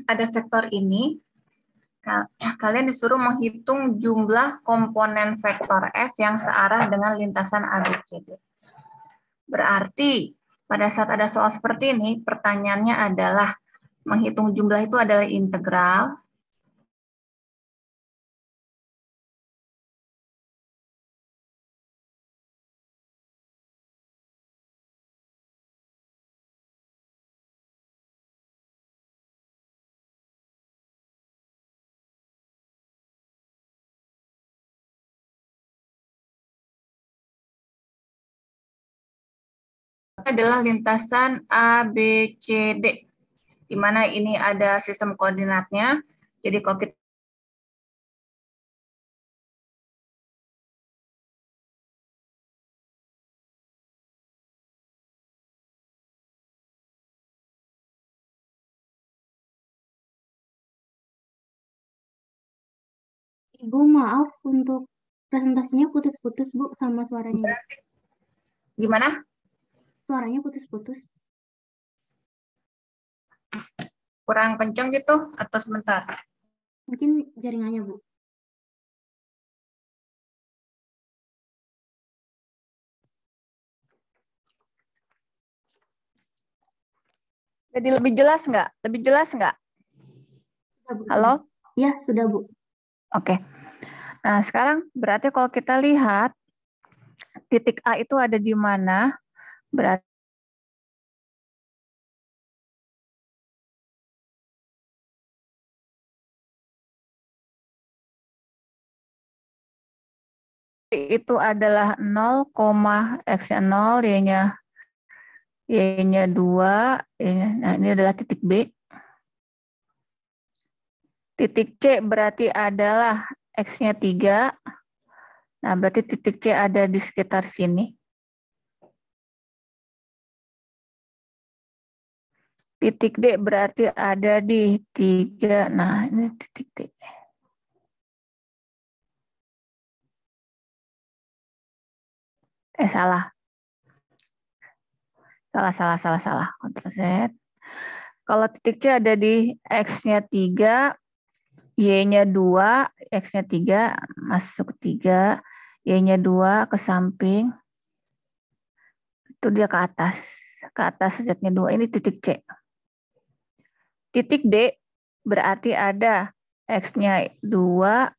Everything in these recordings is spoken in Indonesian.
ada vektor ini, kalian disuruh menghitung jumlah komponen vektor F yang searah dengan lintasan ABCD. Berarti pada saat ada soal seperti ini, pertanyaannya adalah menghitung jumlah itu adalah integral. Adalah lintasan ABCD, di mana ini ada sistem koordinatnya. Jadi kalau kita Ibu, maaf untuk presentasinya putus-putus, Bu, sama suaranya. gimana? Suaranya putus-putus. Kurang kencang gitu atau sebentar? Mungkin jaringannya, Bu. Jadi lebih jelas nggak? Lebih jelas nggak? Sudah, Bu. Halo? Ya, sudah, Bu. Oke. Nah, sekarang berarti kalau kita lihat titik A itu ada di mana? Berarti itu adalah 0, X-nya 0, Y-nya 2, nah ini adalah titik B. Titik C berarti adalah X-nya 3. Nah, berarti titik C ada di sekitar sini. Titik D berarti ada di 3. Nah, ini titik D. Salah. Salah. Ctrl Z. Kalau titik C ada di X-nya 3, Y-nya 2, X-nya 3, masuk ke 3, Y-nya 2 ke samping, itu dia ke atas Z-nya 2, ini titik C. Titik D berarti ada X-nya 2,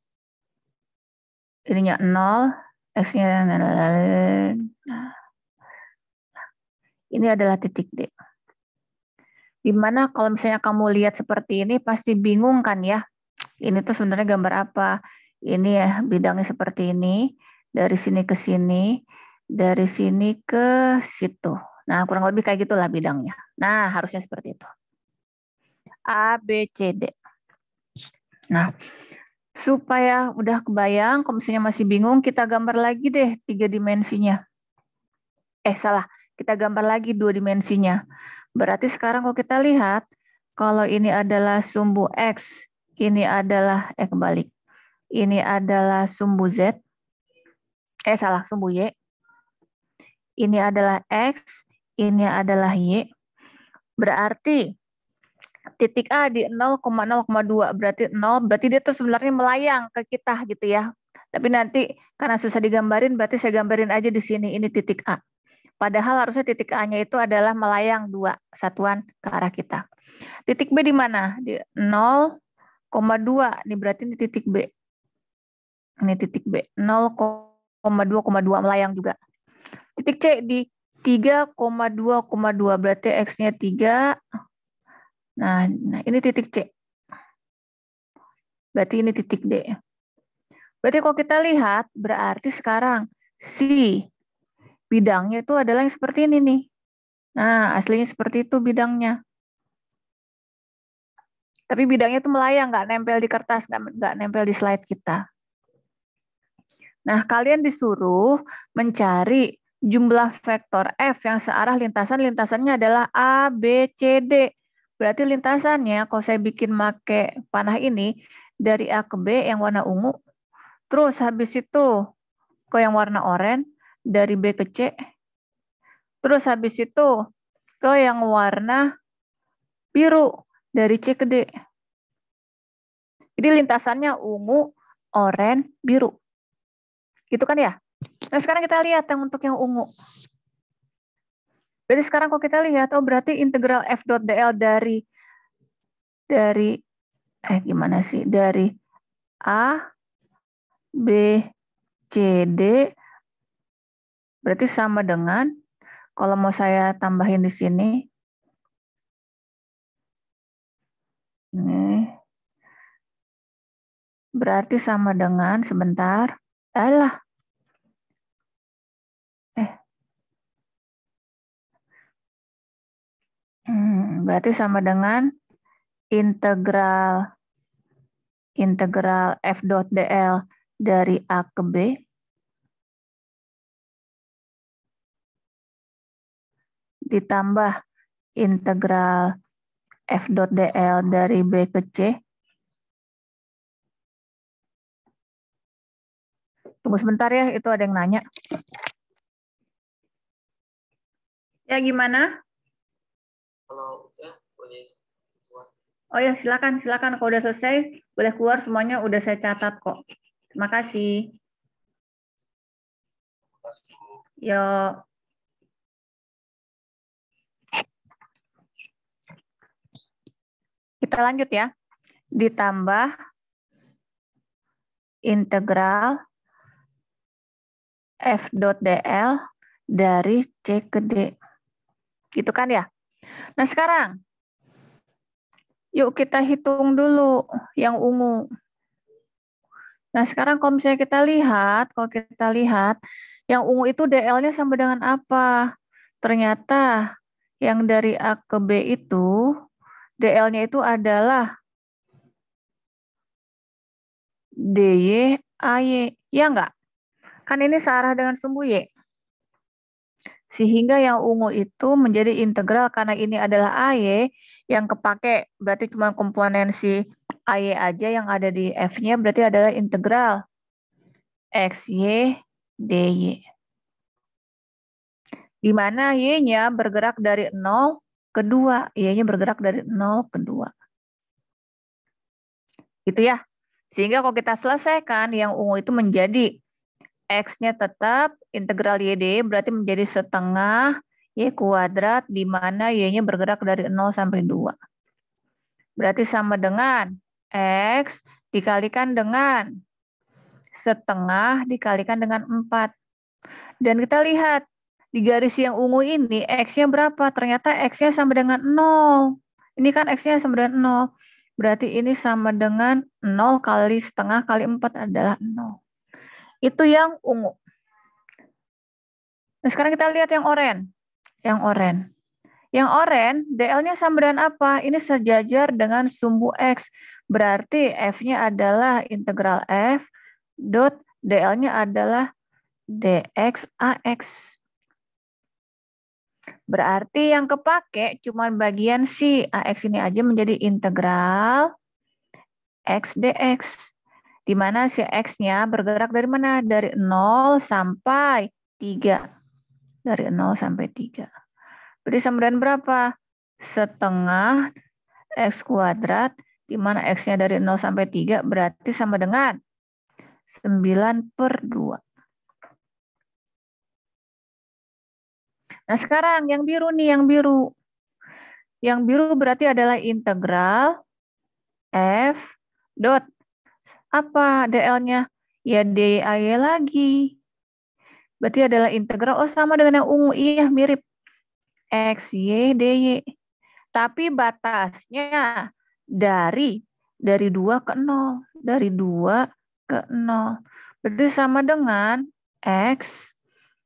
ininya 0, X-nya, ini adalah titik D. Dimana kalau misalnya kamu lihat seperti ini, pasti bingung kan ya? Ini tuh sebenarnya gambar apa? Ini ya bidangnya seperti ini, dari sini ke sini, dari sini ke situ. Nah, kurang lebih kayak gitulah bidangnya. Nah, harusnya seperti itu. A, B, C, D. Nah, supaya udah kebayang, kalau misalnya masih bingung, kita gambar lagi deh 3 dimensinya. Salah, kita gambar lagi 2 dimensinya. Berarti sekarang kalau kita lihat, kalau ini adalah sumbu X, ini adalah, kebalik. Ini adalah sumbu Z. Salah, sumbu Y. Ini adalah X, ini adalah Y. Berarti titik A di 0,0,2, berarti 0, berarti dia tuh sebenarnya melayang ke kita gitu ya. Tapi nanti karena susah digambarin, berarti saya gambarin aja di sini, ini titik A. Padahal harusnya titik A-nya itu adalah melayang 2 satuan ke arah kita. Titik B di mana? Di 0,2, ini berarti ini titik B. Ini titik B, 0,2,2 melayang juga. Titik C di 3,2,2, berarti X-nya 3. Nah, ini titik C. Berarti ini titik D. Berarti kalau kita lihat, berarti sekarang si bidangnya itu adalah yang seperti ini nih. Nah, aslinya seperti itu bidangnya. Tapi bidangnya itu melayang, nggak nempel di kertas, nggak nempel di slide kita. Nah, kalian disuruh mencari jumlah vektor F yang searah lintasannya adalah A, B, C, D. Berarti lintasannya, kalau saya bikin pakai panah ini, dari A ke B yang warna ungu, terus habis itu ke yang warna oranye, dari B ke C, Terus habis itu ke yang warna biru dari C ke D. Jadi lintasannya ungu, oranye, biru. Gitu kan ya? Nah sekarang kita lihat yang untuk yang ungu. Jadi sekarang kalau kita lihat, oh berarti integral f dot dl dari gimana sih? Dari A, B, C, D berarti sama dengan, kalau mau saya tambahin di sini, ini berarti sama dengan, sebentar, berarti sama dengan integral f dot dl dari A ke B ditambah integral f dot dl dari B ke C. Tunggu sebentar ya, itu ada yang nanya. Ya gimana? Kalau udah boleh keluar. Oh ya silakan. Kalau udah selesai boleh keluar, semuanya udah saya catat kok. Terima kasih. Yuk. Kita lanjut ya. Ditambah integral f dot dl dari C ke D. Gitu kan ya? Nah sekarang, yuk kita hitung dulu yang ungu. Nah sekarang kalau misalnya kita lihat, yang ungu itu dl-nya sama dengan apa? Ternyata yang dari A ke B itu, dl-nya itu adalah dy ay. Ya enggak? Kan ini searah dengan sumbu y. Sehingga yang ungu itu menjadi integral karena ini adalah AY, yang kepake berarti cuma komponen si AY aja yang ada di F-nya, berarti adalah integral XY dy. Di mana Y-nya bergerak dari 0 ke 2. Y-nya bergerak dari 0 ke 2. Gitu ya. Sehingga kalau kita selesaikan, yang ungu itu menjadi X-nya tetap integral YD berarti menjadi setengah Y kuadrat di mana Y-nya bergerak dari 0 sampai 2. Berarti sama dengan X dikalikan dengan setengah dikalikan dengan 4. Dan kita lihat di garis yang ungu ini X-nya berapa? Ternyata X-nya sama dengan 0. Ini kan X-nya sama dengan 0. Berarti ini sama dengan 0 kali setengah kali 4 adalah 0. Itu yang ungu. Nah, sekarang kita lihat yang oranye. Yang oranye, DL-nya sama dengan apa? Ini sejajar dengan sumbu X. Berarti F-nya adalah integral F dot DL-nya adalah dx AX. Berarti yang kepake cuma bagian si AX ini aja menjadi integral X dx. Di mana si X-nya bergerak dari mana? Dari 0 sampai 3. Dari 0 sampai 3. Berarti sama dengan berapa? Setengah X kuadrat, di mana X-nya dari 0 sampai 3, berarti sama dengan 9/2. Nah sekarang yang biru nih, Yang biru berarti adalah integral F dot apa DL-nya? Ya dy lagi. Berarti adalah integral, oh sama dengan yang ungu, iya mirip. XY dy. Tapi batasnya dari 2 ke 0. Dari 2 ke 0. Berarti sama dengan X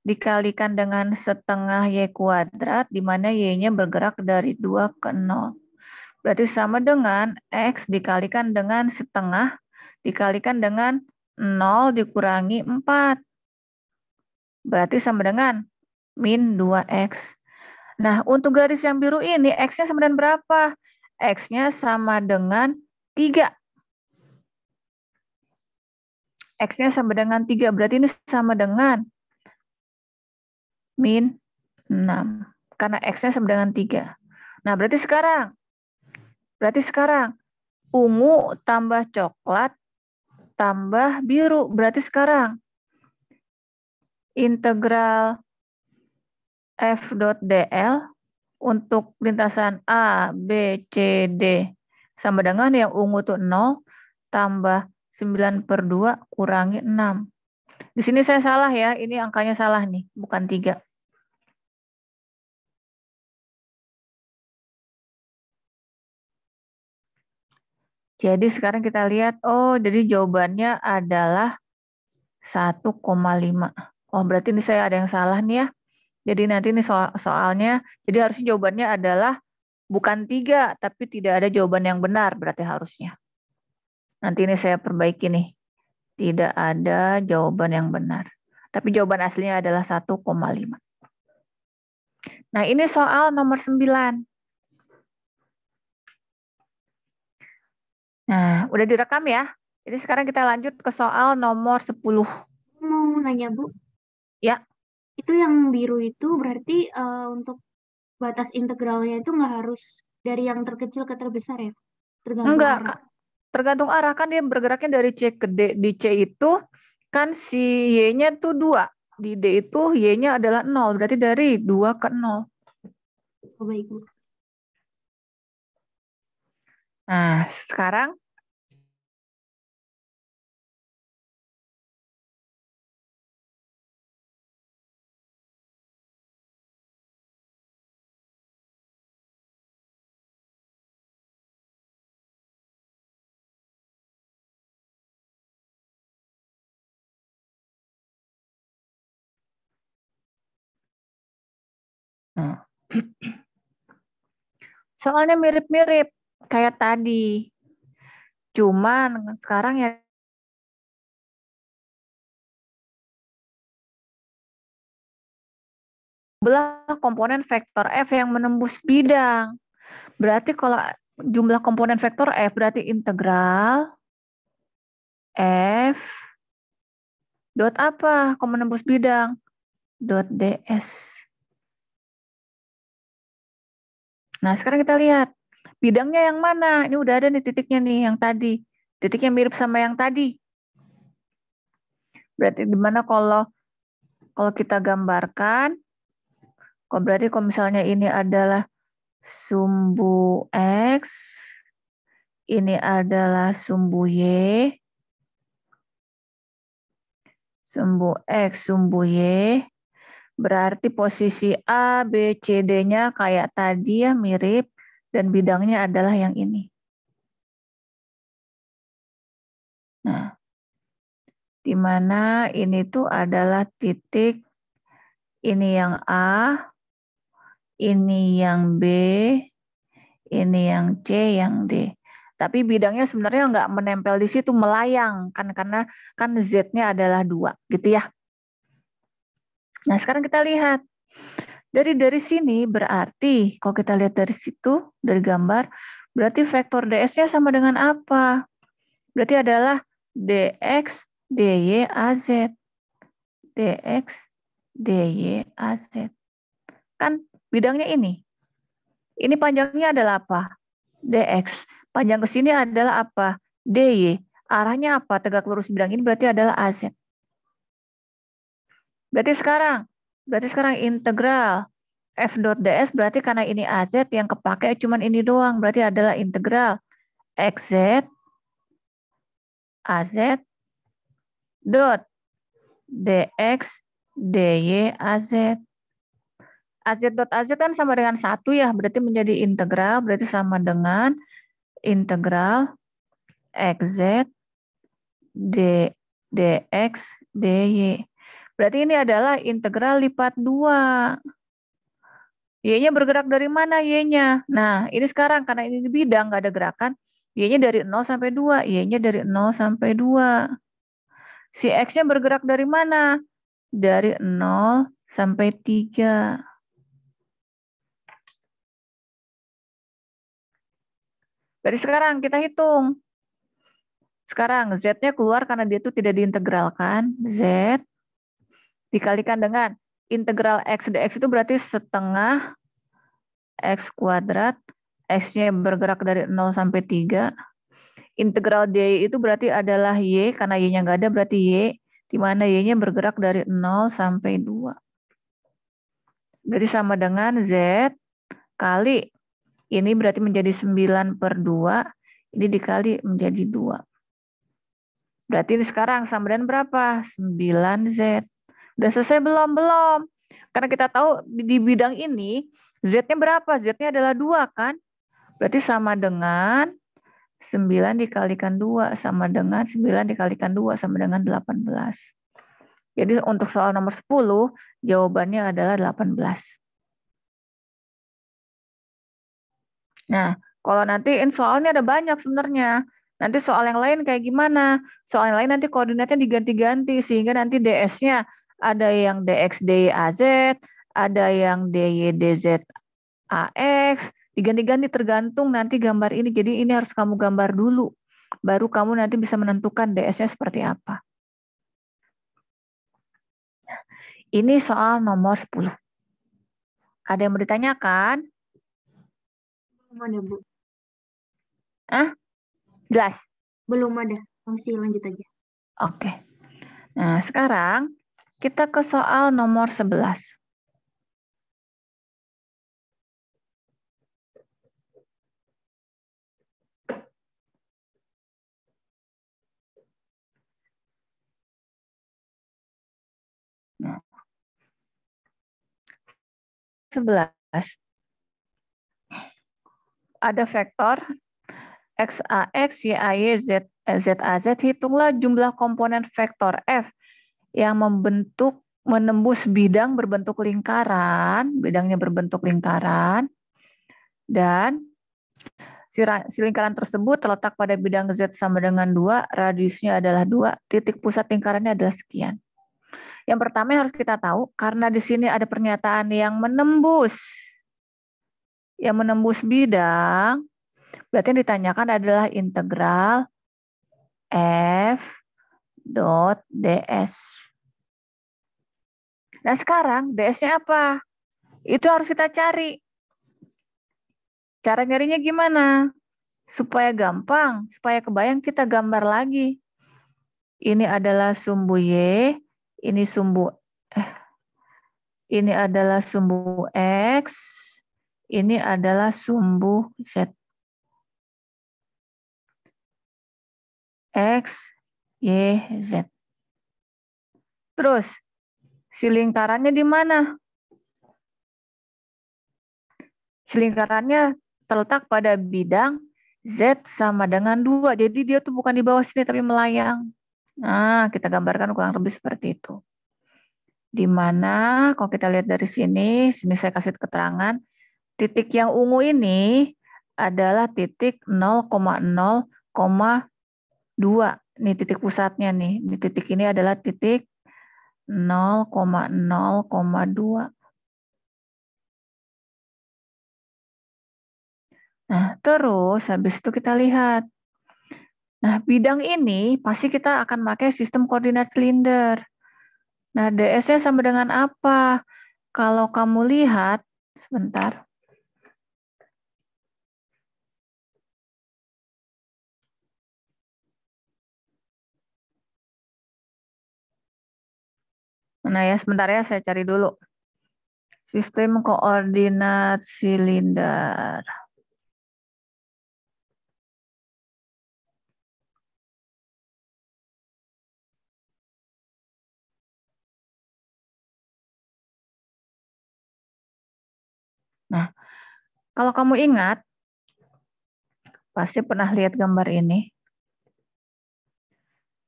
dikalikan dengan setengah Y kuadrat, di mana Y-nya bergerak dari 2 ke 0. Berarti sama dengan X dikalikan dengan setengah, dikalikan dengan 0 dikurangi 4. Berarti sama dengan min 2X. Nah, untuk garis yang biru ini, X-nya sama dengan berapa? X-nya sama dengan 3. X-nya sama dengan 3. Berarti ini sama dengan min 6. Karena X-nya sama dengan 3. Nah, berarti sekarang ungu tambah coklat tambah biru. Berarti sekarang integral f.dl untuk lintasan A, B, C, D sama dengan yang ungu itu 0 tambah 9/2 kurangi 6. Di sini saya salah ya, ini angkanya salah nih, bukan 3. Jadi sekarang kita lihat, oh jadi jawabannya adalah 1,5. Oh berarti ini saya ada yang salah nih ya. Jadi nanti ini soalnya, jadi harusnya jawabannya adalah bukan 3, tapi tidak ada jawaban yang benar berarti harusnya. Nanti ini saya perbaiki nih. Tidak ada jawaban yang benar. Tapi jawaban aslinya adalah 1,5. Nah ini soal nomor 9. Nah, udah direkam ya. Jadi sekarang kita lanjut ke soal nomor 10. Mau nanya, Bu. Ya. Itu yang biru itu berarti untuk batas integralnya itu nggak harus dari yang terkecil ke terbesar ya? Tergantung Enggak, arah. tergantung arah kan dia bergeraknya dari C ke D. Di C itu kan si Y-nya tuh 2. Di D itu Y-nya adalah 0. Berarti dari 2 ke 0. Oh, baik, Bu. Nah, sekarang soalnya mirip-mirip kayak tadi. Cuman sekarang ya belah komponen vektor F yang menembus bidang. Berarti kalau jumlah komponen vektor F berarti integral F dot apa? Kalau menembus bidang dot ds. Nah, sekarang kita lihat bidangnya yang mana? Ini udah ada nih titiknya nih yang tadi. Titiknya mirip sama yang tadi. Berarti di mana kalau kita gambarkan, berarti kalau misalnya ini adalah sumbu X, ini adalah sumbu Y, sumbu X, sumbu Y, berarti posisi A, B, C, D-nya kayak tadi ya mirip, dan bidangnya adalah yang ini. Nah, di mana ini tuh adalah titik, ini yang A, ini yang B, ini yang C, yang D. Tapi bidangnya sebenarnya nggak menempel di situ, melayang kan karena kan Z-nya adalah 2, gitu ya. Nah, sekarang kita lihat. Dari sini berarti kalau kita lihat dari situ, dari gambar, berarti vektor ds-nya sama dengan apa? Berarti adalah dx dy az. Dx dy az. Kan bidangnya ini. Ini panjangnya adalah apa? Dx. Panjang ke sini adalah apa? Dy. Arahnya apa? Tegak lurus bidang ini berarti adalah az. Berarti sekarang integral f dot ds berarti karena ini az yang kepake cuman ini doang. Berarti adalah integral xz az dot dx dy az. Az dot az kan sama dengan 1 ya, berarti menjadi integral, berarti sama dengan integral xz dx dy. Berarti ini adalah integral lipat 2. Y-nya bergerak dari mana Y-nya? Nah, ini sekarang karena ini di bidang, nggak ada gerakan, Y-nya dari 0 sampai 2. Y-nya dari 0 sampai 2. Si X-nya bergerak dari mana? Dari 0 sampai 3. Dari sekarang kita hitung. Sekarang Z-nya keluar karena dia itu tidak diintegralkan. Z dikalikan dengan integral X dx itu berarti setengah X kuadrat, X-nya bergerak dari 0 sampai 3. Integral dy itu berarti adalah Y, karena Y-nya nggak ada berarti Y, di mana Y-nya bergerak dari 0 sampai 2. Berarti sama dengan Z kali, ini berarti menjadi 9/2, ini dikali menjadi 2. Berarti ini sekarang sama dengan berapa? 9Z. Udah selesai belum? Belum. Karena kita tahu di bidang ini, Z-nya berapa? Z-nya adalah 2 kan? Berarti sama dengan 9 dikalikan 2 sama dengan 9 dikalikan 2 sama dengan 18. Jadi untuk soal nomor 10, jawabannya adalah 18. Nah, kalau nanti soalnya ada banyak sebenarnya. Nanti soal yang lain kayak gimana? Soal yang lain nanti koordinatnya diganti-ganti, sehingga nanti ds-nya ada yang dx dy az, ada yang dy dz ax, diganti-ganti tergantung nanti gambar ini. Jadi ini harus kamu gambar dulu, baru kamu nanti bisa menentukan ds-nya seperti apa. Ini soal nomor 10. Ada yang mau ditanyakan? Belum ada, Bu. Jelas? Belum ada. Masih lanjut aja. Oke. Nah, sekarang kita ke soal nomor 11. Nah, 11. Ada vektor XAX, YAY, ZAZ. Hitunglah jumlah komponen vektor F yang menembus bidang berbentuk lingkaran, bidangnya berbentuk lingkaran, dan si lingkaran tersebut terletak pada bidang Z sama dengan 2, radiusnya adalah 2, titik pusat lingkarannya adalah sekian. Yang pertama yang harus kita tahu, karena di sini ada pernyataan yang menembus bidang, berarti yang ditanyakan adalah integral F dot ds. Nah sekarang ds-nya apa? Itu harus kita cari. Cara nyarinya gimana? Supaya gampang, supaya kebayang kita gambar lagi. Ini adalah sumbu Y, ini adalah sumbu X, ini adalah sumbu Z. X, Y, Z. Terus, si lingkarannya di mana? Si lingkarannya terletak pada bidang Z sama dengan 2. Jadi dia tuh bukan di bawah sini tapi melayang. Nah, kita gambarkan kurang lebih seperti itu. Di mana kalau kita lihat dari sini saya kasih keterangan, titik yang ungu ini adalah titik 0,0,2. Ini titik pusatnya nih. Di titik ini adalah titik 0,0,2. Nah, terus habis itu kita lihat. Nah, bidang ini pasti kita akan pakai sistem koordinat silinder. Nah, ds-nya sama dengan apa? Kalau kamu lihat, sebentar. Nah ya, sebentar ya, saya cari dulu. Sistem koordinat silinder. Nah, kalau kamu ingat, pasti pernah lihat gambar ini.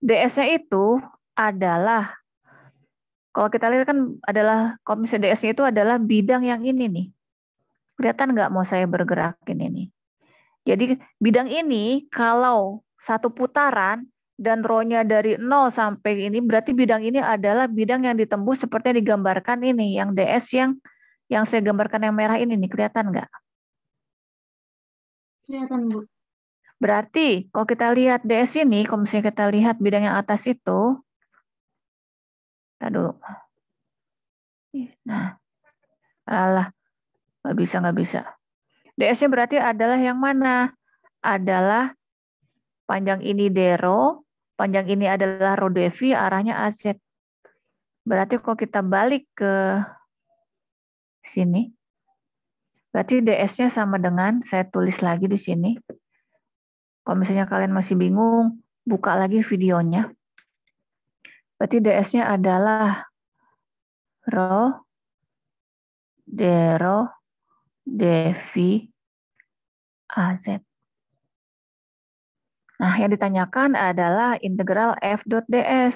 DS-nya itu adalah, kalau kita lihat kan adalah, kalau misalnya DS-nya itu adalah bidang yang ini nih. Kelihatan nggak mau saya bergerakin ini? Jadi bidang ini kalau satu putaran dan row-nya dari 0 sampai ini, berarti bidang ini adalah bidang yang ditembus seperti yang digambarkan ini, yang DS yang saya gambarkan yang merah ini nih, kelihatan nggak? Kelihatan, Bu. Berarti kalau kita lihat DS ini, kalau misalnya kita lihat bidang yang atas itu, kita dulu. Nah, alah, nggak bisa. DS-nya berarti adalah yang mana? Adalah panjang ini D-Rho, panjang ini adalah rho dV, arahnya AZ. Berarti kalau kita balik ke sini, berarti DS-nya sama dengan, saya tulis lagi di sini. Kalau misalnya kalian masih bingung, buka lagi videonya. Berarti DS-nya adalah rho D-Rho dV AZ. Nah, yang ditanyakan adalah integral F dot ds.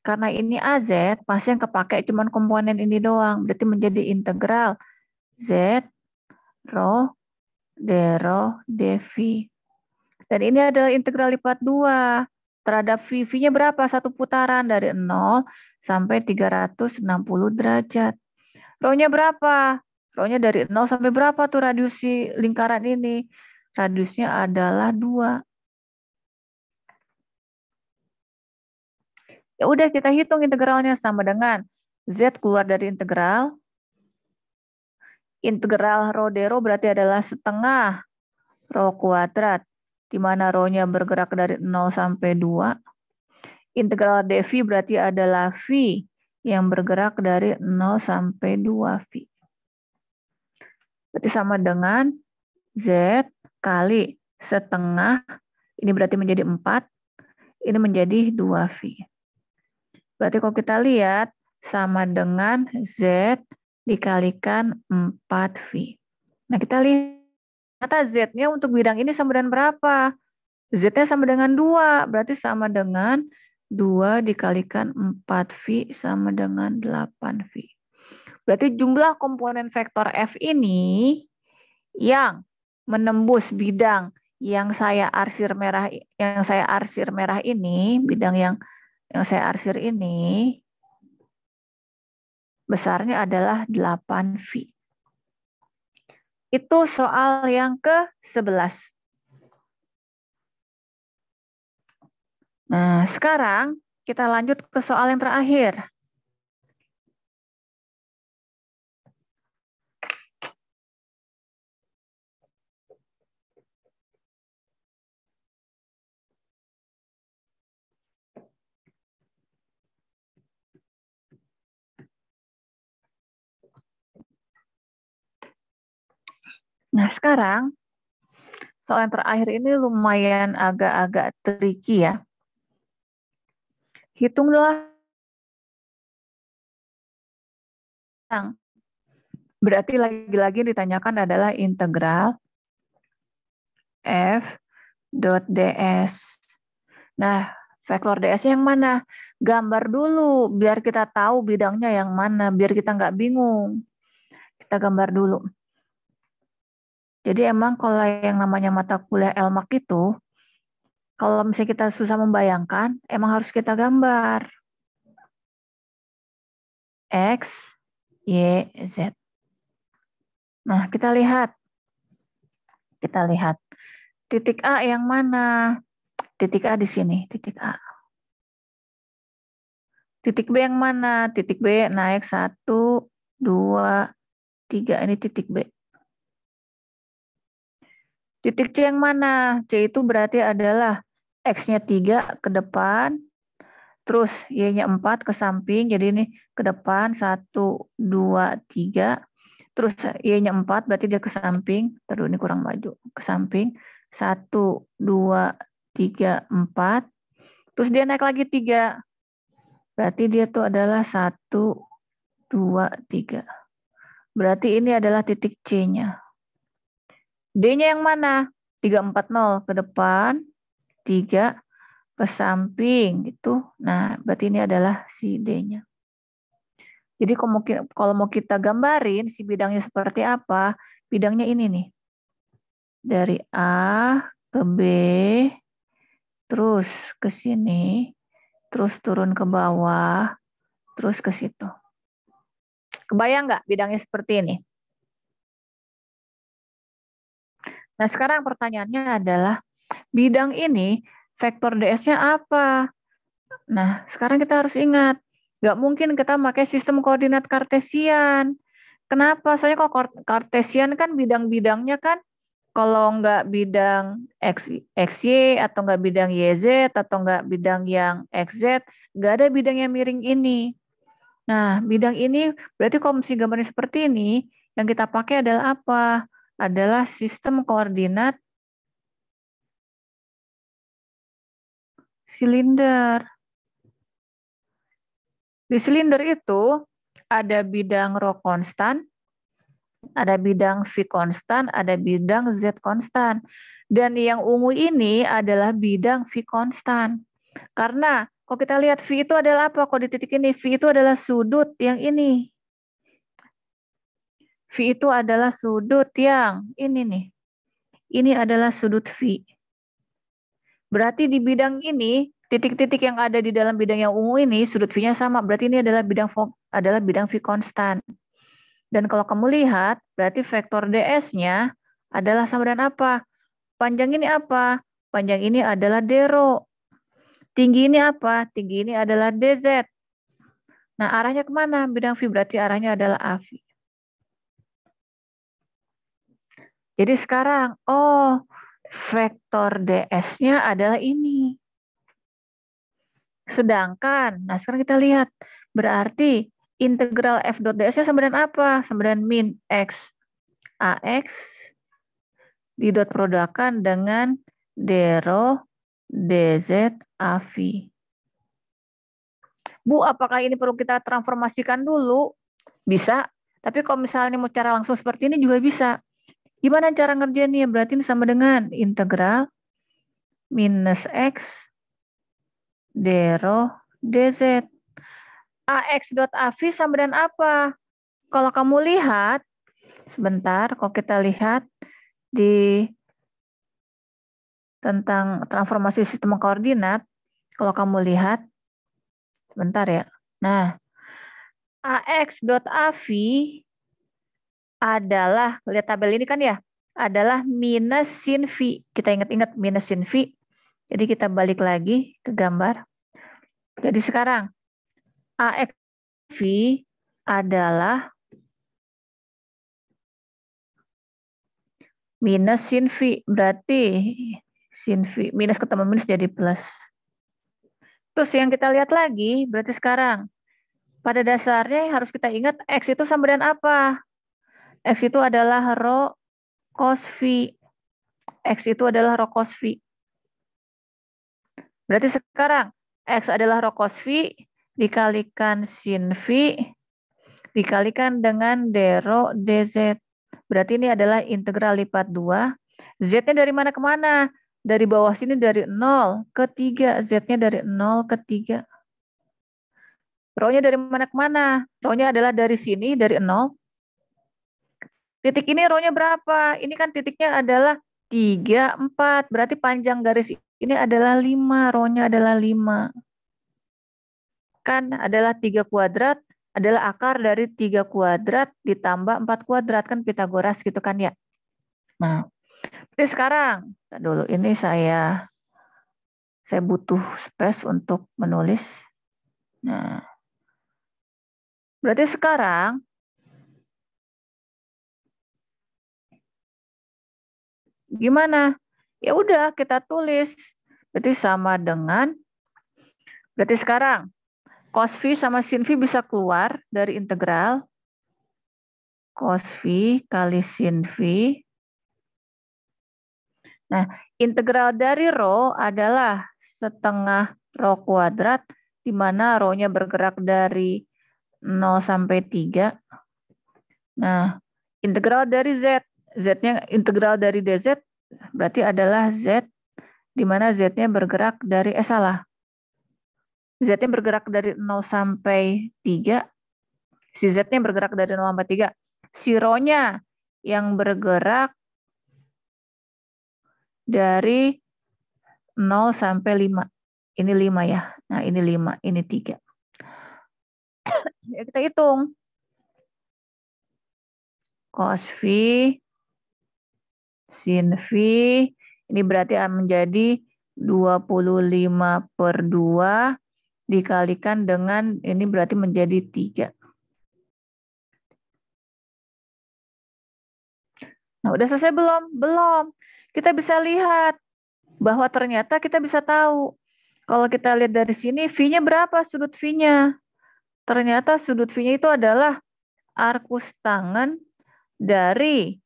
Karena ini AZ, pasti yang kepake cuma komponen ini doang. Berarti menjadi integral Z rho d rho dV. Dan ini adalah integral lipat 2. Terhadap V-nya berapa? Satu putaran dari 0 sampai 360 derajat. Rho-nya berapa? Rho-nya dari 0 sampai berapa tuh radius si lingkaran ini? Radiusnya adalah 2. Ya udah kita hitung integralnya sama dengan Z keluar dari integral. Integral rho d rho berarti adalah setengah rho kuadrat. Di mana rho-nya bergerak dari 0 sampai 2. Integral dV berarti adalah V yang bergerak dari 0 sampai 2V. Berarti sama dengan Z kali setengah, ini berarti menjadi 4, ini menjadi 2V. Berarti kalau kita lihat, sama dengan Z dikalikan 4V. Nah, kita lihat Z-nya untuk bidang ini sama dengan berapa? Z-nya sama dengan 2, berarti sama dengan 2 dikalikan 4V sama dengan 8V. Berarti jumlah komponen vektor F ini yang menembus bidang yang saya arsir merah ini, bidang yang saya arsir ini, besarnya adalah 8V. Itu soal yang ke-11. Nah, sekarang kita lanjut ke soal yang terakhir. Nah, sekarang soal yang terakhir ini lumayan agak-agak tricky ya. Hitunglah. Berarti lagi-lagi ditanyakan adalah integral F dot ds. Nah, vektor ds-nya yang mana? Gambar dulu, biar kita tahu bidangnya yang mana, biar kita nggak bingung. Kita gambar dulu. Jadi emang kalau yang namanya mata kuliah LMAK itu, kalau misalnya kita susah membayangkan, emang harus kita gambar. X, Y, Z. Nah, kita lihat. Kita lihat. Titik A yang mana? Titik A di sini, titik A. Titik B yang mana? Titik B naik 1, 2, 3. Ini titik B. Titik C yang mana? C itu berarti adalah X-nya 3 ke depan, terus Y-nya 4 ke samping, jadi ini ke depan 1, 2, 3, terus Y-nya 4 berarti dia ke samping, terus ini kurang maju, ke samping, 1, 2, 3, 4, terus dia naik lagi 3, berarti dia tuh adalah 1, 2, 3. Berarti ini adalah titik C-nya. D-nya yang mana? 340 ke depan, 3 ke samping gitu. Nah, berarti ini adalah si D-nya. Jadi kalau mau kita gambarin si bidangnya seperti apa, bidangnya ini nih. Dari A ke B, terus ke sini, terus turun ke bawah, terus ke situ. Kebayang nggak bidangnya seperti ini? Nah, sekarang pertanyaannya adalah, bidang ini vektor ds-nya apa? Nah, sekarang kita harus ingat, Nggak mungkin kita pakai sistem koordinat kartesian. Kenapa? Soalnya kalau kartesian kan bidang-bidangnya kan kalau nggak bidang XY atau nggak bidang YZ atau nggak bidang yang XZ, nggak ada bidang yang miring ini. Nah, bidang ini berarti kalau misalnya gambarnya seperti ini, yang kita pakai adalah apa? Adalah sistem koordinat silinder. Di silinder itu ada bidang rho konstan, ada bidang V konstan, ada bidang Z konstan. Dan yang ungu ini adalah bidang V konstan. Karena kalau kita lihat V itu adalah apa? Kalau di titik ini, V itu adalah sudut yang ini. V itu adalah sudut yang ini nih. Ini adalah sudut V. Berarti di bidang ini, titik-titik yang ada di dalam bidang yang ungu ini, sudut V-nya sama. Berarti ini adalah bidang V konstan. Dan kalau kamu lihat, berarti vektor ds-nya adalah sama dengan apa? Panjang ini apa? Panjang ini adalah d-rho. Tinggi ini apa? Tinggi ini adalah dz. Nah, arahnya kemana? Bidang V berarti arahnya adalah AV. Jadi sekarang, oh, vektor ds-nya adalah ini. Sedangkan, nah sekarang kita lihat, berarti integral f dot ds-nya sama dengan apa? Sama dengan min x ax didot produkkan dengan d-rho dz av. Bu, apakah ini perlu kita transformasikan dulu? Bisa. Tapi kalau misalnya mau cara langsung seperti ini juga bisa. Gimana cara ngerjainnya? Berarti ini sama dengan integral minus x d-rho dz. Ax dot av sama dengan apa? Kalau kamu lihat, sebentar, kalau kita lihat di tentang transformasi sistem koordinat, kalau kamu lihat, sebentar ya. Nah, Ax dot av adalah, lihat tabel ini kan ya, adalah minus sin V. Kita ingat-ingat minus sin V. Jadi kita balik lagi ke gambar. Jadi sekarang, Ax V adalah minus sin V. Berarti sin V, minus ketemu minus jadi plus. Terus yang kita lihat lagi, berarti sekarang, pada dasarnya harus kita ingat X itu sama dengan apa? X itu adalah rho cos V. X itu adalah rho cos V. Berarti sekarang X adalah rho cos V dikalikan sin V dikalikan dengan d rho dz. Berarti ini adalah integral lipat 2. Z-nya dari mana ke mana? Dari bawah sini dari 0 ke 3. Z-nya dari 0 ke 3. Rho-nya dari mana ke mana? Rho-nya adalah dari sini, dari 0. Titik ini rho-nya berapa? Ini kan titiknya adalah 3, 4. Berarti panjang garis ini adalah 5. Rho-nya adalah 5. Kan adalah 3 kuadrat, adalah akar dari 3 kuadrat ditambah 4 kuadrat. Kan Pitagoras gitu kan ya. Nah, jadi sekarang, dulu ini saya butuh space untuk menulis. Nah, berarti sekarang gimana? Ya udah kita tulis. Berarti sama dengan, berarti sekarang cos V sama sin V bisa keluar dari integral cos V kali sin V. Nah, integral dari rho adalah setengah rho kuadrat, di mana rho-nya bergerak dari 0 sampai 3. Nah, integral dari Z. Z-nya integral dari dz berarti adalah Z, di mana Z-nya bergerak dari, salah. Z-nya bergerak dari 0 sampai 3. Si Z-nya bergerak dari 0 sampai 3. Si rho-nya yang bergerak dari 0 sampai 5. Ini 5 ya. Nah, ini 5, ini 3. Ya, kita hitung. Cos V, sin V, ini berarti menjadi 25/2 dikalikan dengan ini berarti menjadi 3. Nah, udah selesai belum? Belum. Kita bisa lihat bahwa ternyata kita bisa tahu. Kalau kita lihat dari sini, V-nya berapa sudut V-nya? Ternyata sudut V-nya itu adalah arkus tangan dari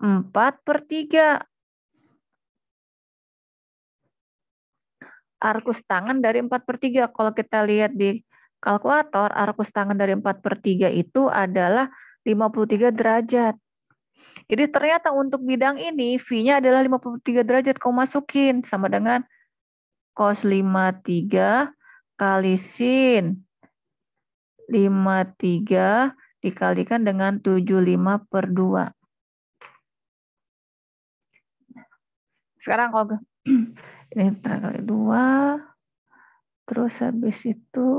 4/3. Arkus tangan dari 4/3. Kalau kita lihat di kalkulator, arkus tangan dari 4/3 itu adalah 53 derajat. Jadi ternyata untuk bidang ini, V-nya adalah 53 derajat. Kau masukin sama dengan cos 53 kali sin 53 dikalikan dengan 75/2. Sekarang kalau ini kali 2, terus habis itu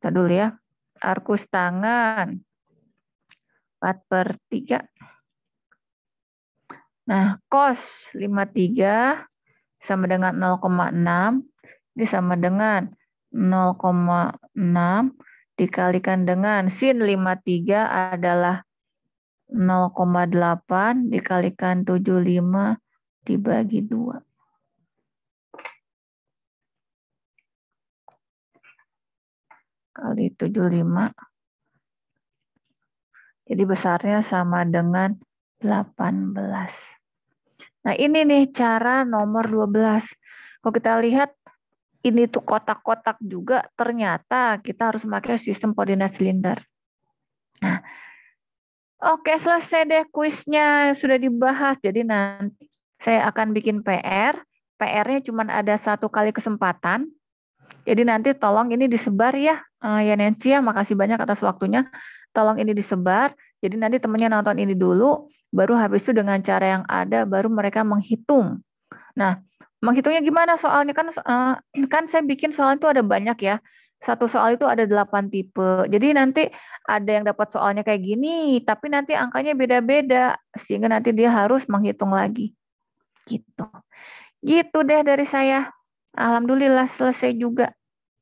kita dulu ya, arkus tangan 4/3. Nah, cos 53 sama dengan 0,6. Ini sama dengan 0,6 dikalikan dengan sin 53 adalah 0,8 dikalikan 75 dibagi 2. Kali 75. Jadi besarnya sama dengan 18. Nah ini nih cara nomor 12. Kalau kita lihat ini tuh kotak-kotak juga, ternyata kita harus pakai sistem koordinat silinder. Nah, oke, selesai deh kuisnya, sudah dibahas. Jadi nanti saya akan bikin PR. PR-nya cuma ada 1 kali kesempatan. Jadi nanti tolong ini disebar ya. Ya Nancy ya, makasih banyak atas waktunya. Tolong ini disebar. Jadi nanti temennya nonton ini dulu, baru habis itu dengan cara yang ada, baru mereka menghitung. Nah, menghitungnya gimana soalnya kan saya bikin soal itu ada banyak ya. Satu soal itu ada 8 tipe. Jadi nanti ada yang dapat soalnya kayak gini, tapi nanti angkanya beda-beda. Sehingga nanti dia harus menghitung lagi. Gitu. Gitu deh dari saya. Alhamdulillah selesai juga.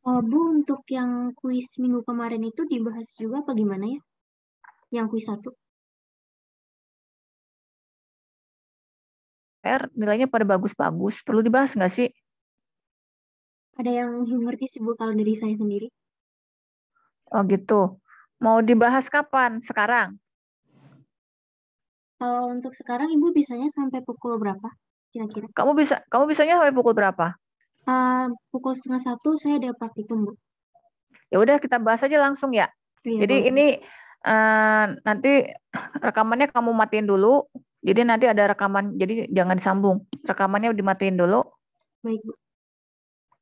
Bu, untuk yang kuis minggu kemarin itu dibahas juga apa gimana ya? Yang kuis 1. Nilainya pada bagus-bagus. Perlu dibahas nggak sih? Ada yang ngerti sih Bu kalau dari saya sendiri. Oh gitu. Mau dibahas kapan? Sekarang? Kalau untuk sekarang Ibu bisanya sampai pukul berapa kira-kira? Kamu bisanya sampai pukul berapa? Pukul 12:30 saya ada praktikum Bu. Ya udah kita bahas aja langsung ya. Iya, Jadi boleh. ini nanti rekamannya kamu matiin dulu. Jadi nanti ada rekaman. Jadi jangan disambung. Rekamannya dimatiin dulu. Baik Bu.